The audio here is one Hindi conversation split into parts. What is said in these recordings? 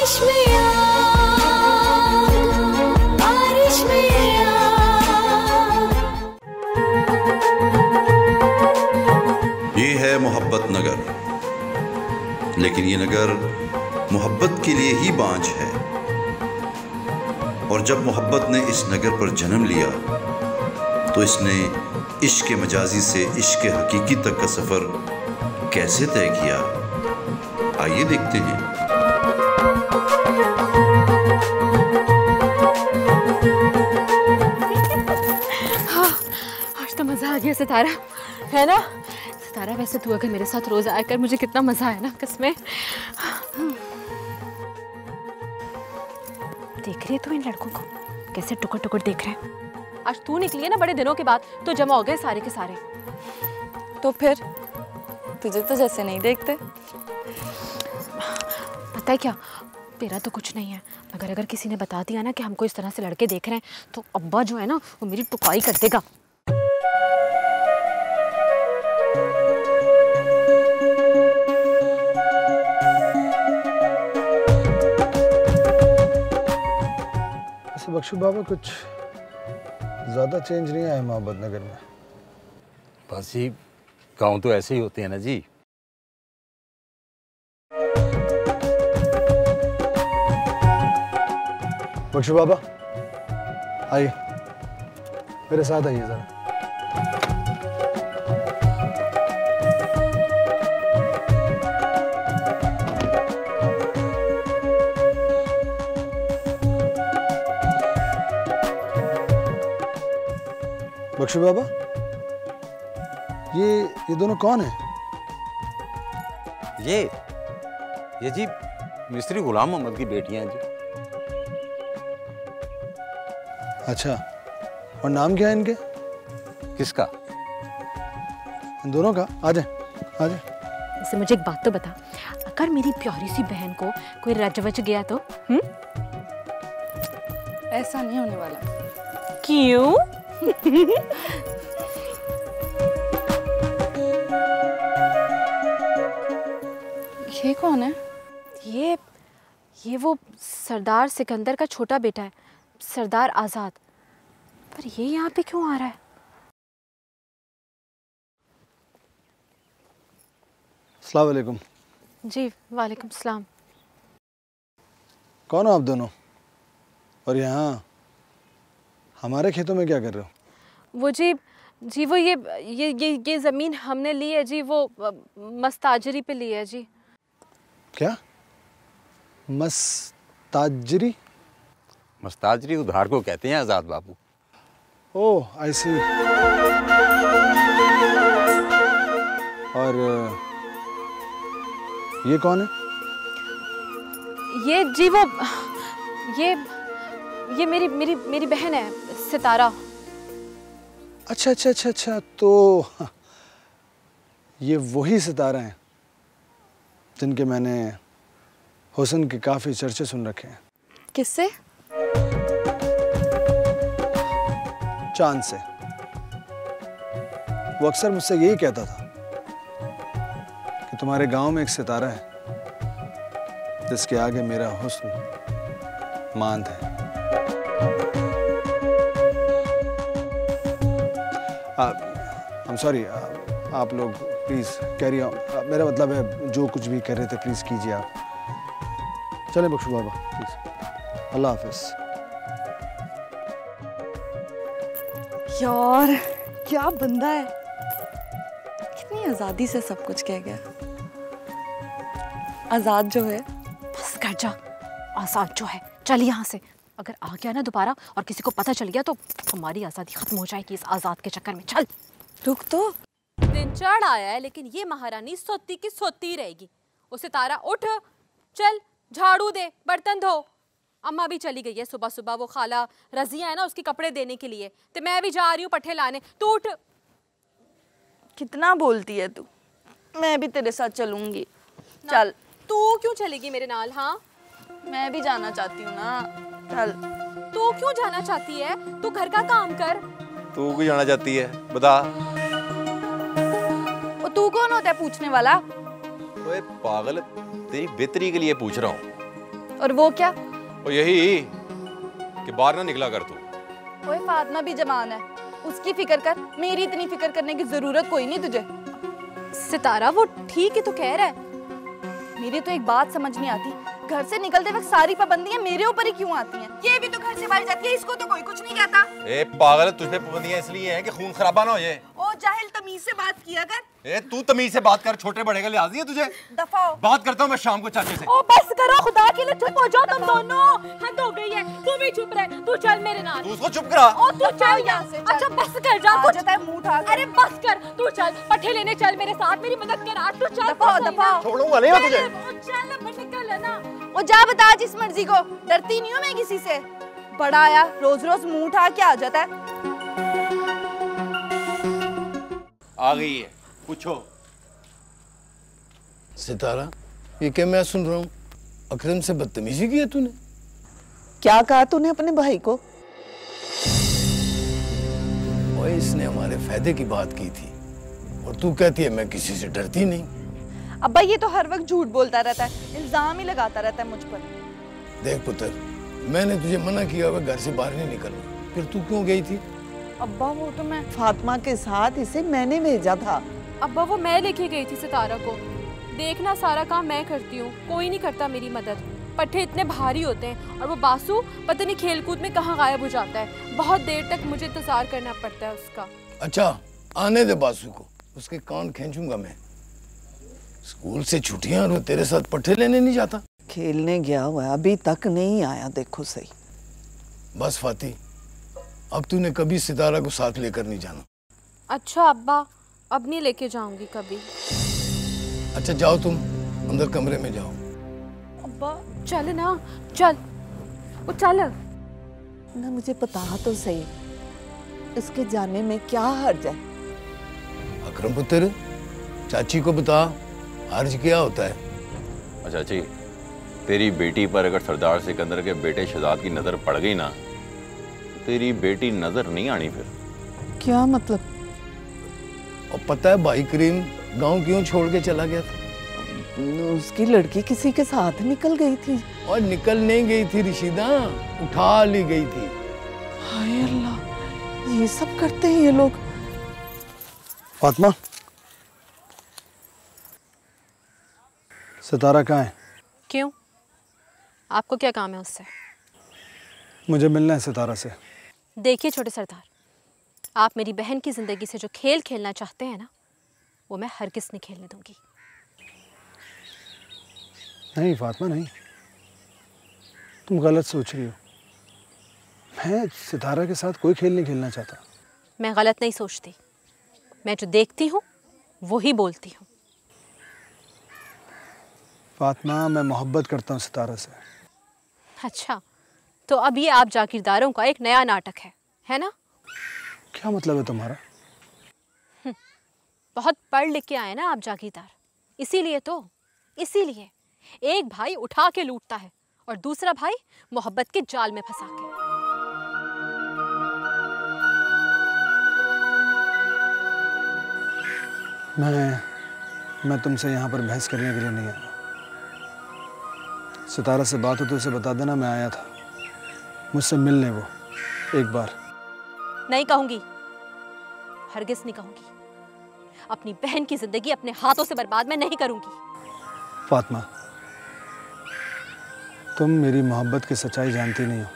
बारिश में आग, बारिश में आग। ये है मोहब्बत नगर, लेकिन ये नगर मोहब्बत के लिए ही बांझ है। और जब मोहब्बत ने इस नगर पर जन्म लिया तो इसने इश्क मजाजी से इश्क हकीकी तक का सफर कैसे तय किया, आइए देखते हैं। हाँ, आज तो मजा आ गया सितारा, है ना? सितारा वैसे तू अगर मेरे साथ रोज आया कर, मुझे कितना मजा आया ना कसमें। देख रही है तू इन लड़कों को कैसे टुकड़ टुकड़ देख रहे हैं? आज तू निकली है ना बड़े दिनों के बाद, तो जमा हो गए सारे के सारे। तो फिर तुझे तो जैसे नहीं देखते। पता है क्या, तेरा तो कुछ नहीं है, मगर अगर किसी ने बता दिया ना कि हमको इस तरह से लड़के देख रहे हैं तो अब्बा जो है ना वो मेरी टुकाई कर देगा। बख्शू बाबा, कुछ ज्यादा चेंज नहीं आया मोहब्बत नगर में। बस जी, गाँव तो ऐसे ही होते हैं ना जी। बख्शू बाबा आइए, मेरे साथ आइए जरा। बख्शू बाबा, ये दोनों कौन है? ये जी मिस्त्री गुलाम मोहम्मद की बेटियां हैं जी। अच्छा, और नाम क्या है इनके? किसका? इन दोनों का? आ जाए, आ जाए। वैसे मुझे एक बात तो बता, अगर मेरी प्यारी सी बहन को कोई रजवच गया तो? ऐसा नहीं होने वाला। क्यों? ये कौन है? ये वो सरदार सिकंदर का छोटा बेटा है, सरदार आजाद। पर ये यहाँ पे क्यों आ रहा है? अस्सलाम वालेकुम। जी वालेकुम सलाम। कौन हो आप दोनों, और यहाँ हमारे खेतों में क्या कर रहे हो? वो जी वो ये ज़मीन हमने ली है जी, वो मस्ताजरी पे ली है जी। क्या? मस्ताजरी? मस्ताजरी उधार को कहते हैं आजाद बाबू। ओह, आई सी। और ये कौन है? ये जी वो ये मेरी बहन है सितारा। अच्छा अच्छा अच्छा अच्छा, तो ये वही सितारा हैं जिनके मैंने हुस्न के काफ़ी चर्चे सुन रखे हैं। किससे? चांद से। वो अक्सर मुझसे यही कहता था कि तुम्हारे गांव में एक सितारा है जिसके आगे मेरा हुस्न मांद है। I'm sorry, आप लोग प्लीज़ कैरी ऑन। मेरा मतलब है जो कुछ भी कर रहे थे प्लीज़ कीजिए आप। चलें बख्शू बाबा प्लीज़, अल्लाह हाफिज़। यार क्या बंदा है, कितनी आज़ादी से सब कुछ कह गया। आज़ाद जो है, बस कर जा। आजाद जो है, चल यहाँ से। अगर आ गया ना दोबारा और किसी को पता चल गया तो हमारी आज़ादी खत्म हो जाएगी इस आज़ाद के चक्कर में। चल। रुक तो। दिन चढ़ आया है लेकिन ये महारानी सोती की सोती रहेगी। ओ सितारा उठ, चल झाड़ू दे, बर्तन धो। अम्मा भी चली गई है सुबह सुबह, वो खाला रजिया है ना उसके कपड़े देने के लिए, तो मैं भी जा रही हूँ पट्ठे लाने। तू उठ। कितना बोलती है तू, मैं भी तेरे साथ चलूंगी। चल। तू क्यों चलेगी मेरे नाल? हाँ, मैं भी जाना चाहती हूँ ना। चल। तू क्यों जाना चाहती है? तू घर का काम कर। तू क्यों जाना चाहती है बता। और तू कौन होता है पूछने वाला? ओए पागल, तेरी बेहतरी के लिए पूछ रहा हूँ। और वो क्या? और यही कि बाहर ना निकला कर तू। ओए फातिमा भी जवान है, उसकी फिक्र कर, मेरी इतनी फिक्र करने की जरूरत कोई नहीं तुझे। सितारा वो ठीक ही तो कह रहा है। मेरी तो एक बात समझ नहीं आती, घर से निकलते वक्त सारी पाबंदियां मेरे ऊपर ही क्यों आती हैं? ये भी तो घर से बाहर जाती है, इसको तो कोई कुछ नहीं कहता। ए पागल, तुझ पे पाबंदियां इसलिए हैं कि खून खराबा ना हो जाए। ओ जाहिल, तमीज से बात किया कर। ए तू तमीज से बात कर, छोटे बड़े का लिहाज नहीं है तुझे। दफा हो। बात करता हूँ मैं शाम को चाचे से। ओ बस करो, खुदा के लिए चुप हो जाओ तुम दोनों। हद हो गई है, तू भी चुप रह। तू चल मेरे नाल। तू उसको चुप करा। ओ तू चल यहाँ से। अच्छा बस कर जा कुछ। जाता है मुंह उठा के। अरे बस कर, तू चल पट्टे लेने चल मेरे साथ, मेरी मदद कर आज। तू चल दफा दफा। छोड़ूंगा नहीं मैं तुझे। चल अब निकल है ना। ओ जा बता जिस मर्जी को, डरती नहीं हूँ मैं किसी से। बड़ा आया रोज रोज मुंह उठा के आ जाता है। आ गई है, पूछो। सितारा, ये क्या मैं सुन रहा हूँ? अकरम से बदतमीजी की है तूने? क्या कहा तूने अपने भाई को? ओए, इसने हमारे फायदे की बात की थी और तू कहती है मैं किसी से डरती नहीं। अब्बा ये तो हर वक्त झूठ बोलता रहता है, इल्जाम ही लगाता रहता है मुझ पर। देख पुत्र, मैंने तुझे मना किया हुआ घर से बाहर नहीं निकलना, फिर तू क्यों गई थी? अब्बा वो तो मैं फातिमा के साथ इसे मैंने भेजा था। अब्बा वो मैं लेके गई थी सितारा को। देखना सारा काम मैं करती हूँ, कोई नहीं करता मेरी मदद। पट्टे इतने भारी होते हैं और वो बासु पता नहीं खेलकूद में कहाँ गायब हो जाता है। बहुत देर तक मुझे इंतजार करना पड़ता है उसका। अच्छा आने दे बासु को, उसके कान खींचूंगा मैं। स्कूल से छुट्टियां और वो तेरे साथ पट्टे लेने नहीं जाता। खेलने गया हुआ है, अभी तक नहीं आया, देखो सही। बस फाती, अब तूने कभी सितारा को साथ लेकर नहीं जाना। अच्छा अब्बा, अब नहीं लेके जाऊंगी कभी। अच्छा जाओ, तुम अंदर कमरे में जाओ। अब्बा चल ना, चल वो चल। ना मुझे बता तो सही, इसके जाने में क्या हर्ज है? अकरम पुत्र, चाची को बता हर्ज क्या होता है। अच्छा चाची, तेरी बेटी पर अगर सरदार सिकंदर के बेटे शहजाद की नजर पड़ गई ना, तेरी बेटी नजर नहीं आनी फिर। क्या मतलब? और पता है भाई करीम गांव क्यों छोड़ के चला गया था? उसकी लड़की किसी के साथ निकल गई थी। और निकल नहीं गई थी रिशीदा, उठा ली गई थी। हाय अल्लाह, ये सब करते हैं ये लोग। फातिमा, सितारा कहाँ है? क्यों, आपको क्या काम है उससे? मुझे मिलना है सितारा से। देखिए छोटे सरदार, आप मेरी बहन की जिंदगी से जो खेल खेलना चाहते हैं ना, वो मैं हरगिज़ नहीं खेलने दूंगी। नहीं फातिमा नहीं, तुम गलत सोच रही हो। मैं सितारा के साथ कोई खेल नहीं खेलना चाहता। मैं गलत नहीं सोचती, मैं जो देखती हूँ वो ही बोलती हूँ। फातिमा, मैं मोहब्बत करता हूँ सितारा से। अच्छा, तो अब ये आप जागीरदारों का एक नया नाटक है ना? क्या मतलब है तुम्हारा? बहुत पढ़ लिख के आए ना आप जागीरदार, इसीलिए एक भाई उठा के लूटता है और दूसरा भाई मोहब्बत के जाल में फंसा के। मैं तुमसे यहाँ पर बहस करने के लिए नहीं आया। सितारा से बात हो तो उसे बता देना मैं आया था, मुझसे मिलने वो एक बार। नहीं कहूंगी, हरगिज़ नहीं कहूंगी। अपनी बहन की जिंदगी अपने हाथों से बर्बाद मैं नहीं करूंगी। फातिमा, तुम मेरी मोहब्बत की सच्चाई जानती नहीं हो।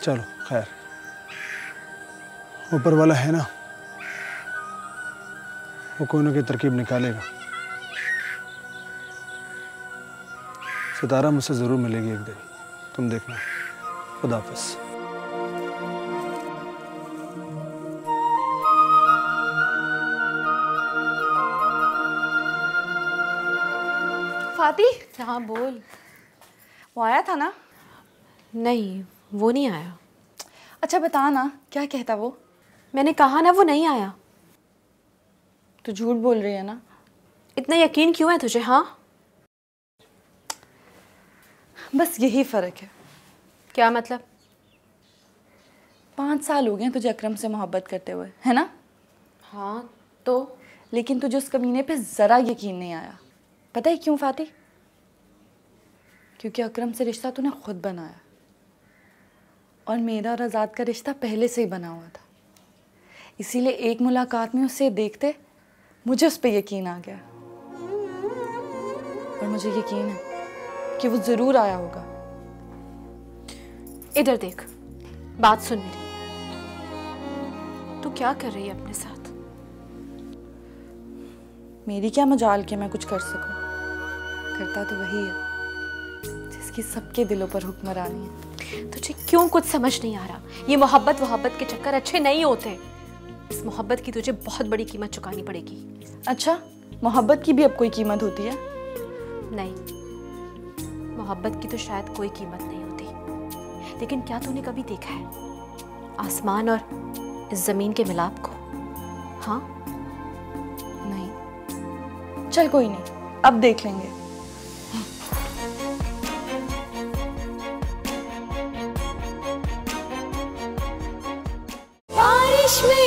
चलो खैर, ऊपर वाला है ना, वो कोई ना कोई तरकीब निकालेगा। सितारा मुझसे जरूर मिलेगी एक दिन, तुम देखना। खुदा हाफिज़। फाती, हाँ बोल। वो आया था ना? नहीं, वो नहीं आया। अच्छा बता ना, क्या कहता वो? मैंने कहा ना वो नहीं आया। तू झूठ बोल रही है ना? इतना यकीन क्यों है तुझे? हाँ बस यही फर्क है। क्या मतलब? 5 साल हो गए तुझे अकरम से मोहब्बत करते हुए, है ना? हाँ तो लेकिन तुझे उस कमीने पे ज़रा यकीन नहीं आया। पता है क्यों फाती? क्योंकि अकरम से रिश्ता तूने खुद बनाया और मेरा और आज़ाद का रिश्ता पहले से ही बना हुआ था। इसीलिए एक मुलाकात में उसे देखते मुझे उस पर यकीन आ गया और मुझे यकीन है कि वो ज़रूर आया होगा। इधर देख, बात सुन मेरी। तू क्या कर रही है अपने साथ? मेरी क्या मजाल कि मैं कुछ कर सकूं। करता तो वही है जिसकी सबके दिलों पर हुक्मरानी है। तुझे क्यों कुछ समझ नहीं आ रहा? ये मोहब्बत के चक्कर अच्छे नहीं होते। इस मोहब्बत की तुझे बहुत बड़ी कीमत चुकानी पड़ेगी। अच्छा, मोहब्बत की भी अब कोई कीमत होती है? नहीं, मोहब्बत की तो शायद कोई कीमत नहीं होती, लेकिन क्या तूने कभी देखा है आसमान और इस जमीन के मिलाप को? हाँ? नहीं। चल कोई नहीं, अब देख लेंगे। बारिश में